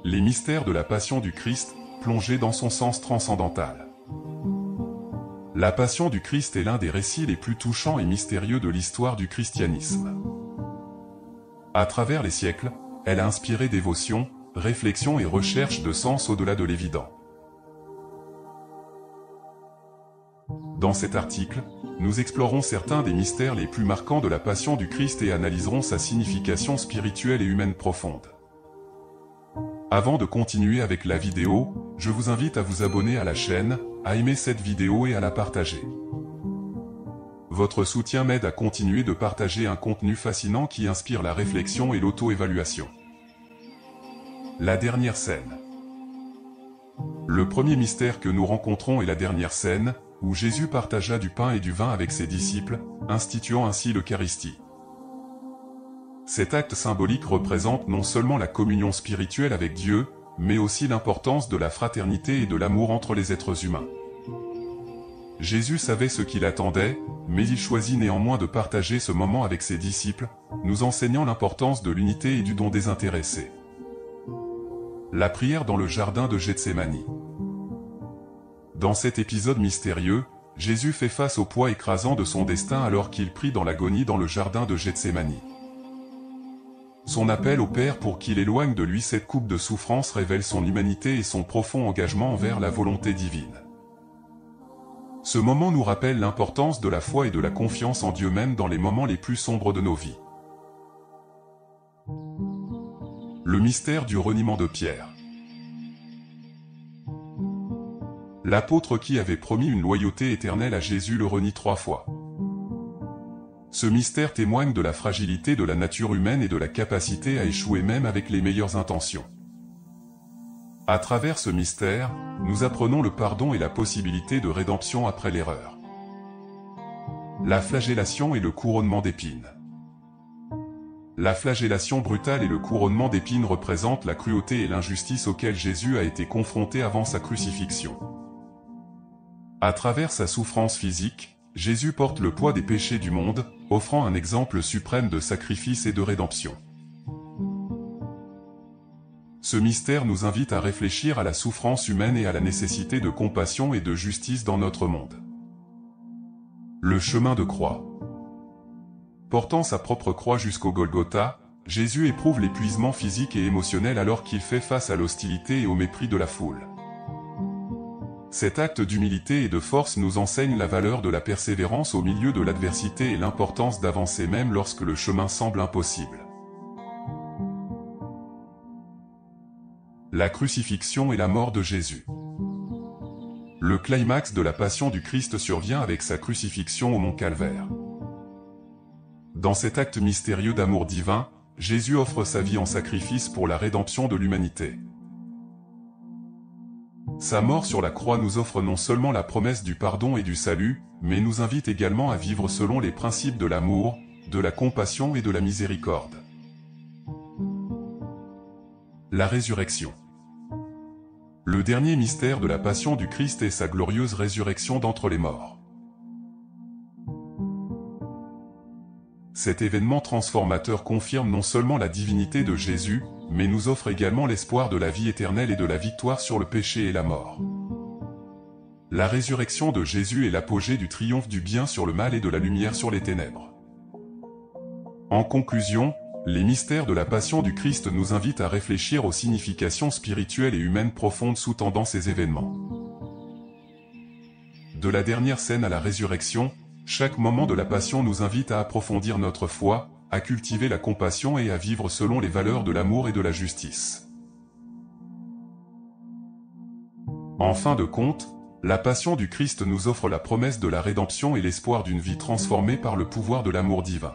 Les mystères de la Passion du Christ, plongés dans son sens transcendantal. La Passion du Christ est l'un des récits les plus touchants et mystérieux de l'histoire du christianisme. À travers les siècles, elle a inspiré dévotion, réflexion et recherche de sens au-delà de l'évident. Dans cet article, nous explorons certains des mystères les plus marquants de la Passion du Christ et analyserons sa signification spirituelle et humaine profonde. Avant de continuer avec la vidéo, je vous invite à vous abonner à la chaîne, à aimer cette vidéo et à la partager. Votre soutien m'aide à continuer de partager un contenu fascinant qui inspire la réflexion et l'auto-évaluation. La dernière scène. Le premier mystère que nous rencontrons est la dernière scène, où Jésus partagea du pain et du vin avec ses disciples, instituant ainsi l'Eucharistie. Cet acte symbolique représente non seulement la communion spirituelle avec Dieu, mais aussi l'importance de la fraternité et de l'amour entre les êtres humains. Jésus savait ce qu'il attendait, mais il choisit néanmoins de partager ce moment avec ses disciples, nous enseignant l'importance de l'unité et du don désintéressé. La prière dans le jardin de Gethsémani. Dans cet épisode mystérieux, Jésus fait face au poids écrasant de son destin alors qu'il prie dans l'agonie dans le jardin de Gethsémani. Son appel au Père pour qu'il éloigne de lui cette coupe de souffrance révèle son humanité et son profond engagement envers la volonté divine. Ce moment nous rappelle l'importance de la foi et de la confiance en Dieu même dans les moments les plus sombres de nos vies. Le mystère du reniement de Pierre. L'apôtre qui avait promis une loyauté éternelle à Jésus le renie 3 fois. Ce mystère témoigne de la fragilité de la nature humaine et de la capacité à échouer même avec les meilleures intentions. À travers ce mystère, nous apprenons le pardon et la possibilité de rédemption après l'erreur. La flagellation et le couronnement d'épines. La flagellation brutale et le couronnement d'épines représentent la cruauté et l'injustice auxquelles Jésus a été confronté avant sa crucifixion. À travers sa souffrance physique, Jésus porte le poids des péchés du monde, offrant un exemple suprême de sacrifice et de rédemption. Ce mystère nous invite à réfléchir à la souffrance humaine et à la nécessité de compassion et de justice dans notre monde. Le chemin de croix. Portant sa propre croix jusqu'au Golgotha, Jésus éprouve l'épuisement physique et émotionnel alors qu'il fait face à l'hostilité et au mépris de la foule. Cet acte d'humilité et de force nous enseigne la valeur de la persévérance au milieu de l'adversité et l'importance d'avancer même lorsque le chemin semble impossible. La crucifixion et la mort de Jésus. Le climax de la Passion du Christ survient avec sa crucifixion au mont Calvaire. Dans cet acte mystérieux d'amour divin, Jésus offre sa vie en sacrifice pour la rédemption de l'humanité. Sa mort sur la croix nous offre non seulement la promesse du pardon et du salut, mais nous invite également à vivre selon les principes de l'amour, de la compassion et de la miséricorde. La résurrection. Le dernier mystère de la Passion du Christ est sa glorieuse résurrection d'entre les morts. Cet événement transformateur confirme non seulement la divinité de Jésus, mais nous offre également l'espoir de la vie éternelle et de la victoire sur le péché et la mort. La résurrection de Jésus est l'apogée du triomphe du bien sur le mal et de la lumière sur les ténèbres. En conclusion, les mystères de la Passion du Christ nous invitent à réfléchir aux significations spirituelles et humaines profondes sous-tendant ces événements. De la dernière scène à la résurrection, chaque moment de la Passion nous invite à approfondir notre foi, à cultiver la compassion et à vivre selon les valeurs de l'amour et de la justice. En fin de compte, la Passion du Christ nous offre la promesse de la rédemption et l'espoir d'une vie transformée par le pouvoir de l'amour divin.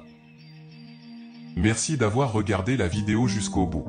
Merci d'avoir regardé la vidéo jusqu'au bout.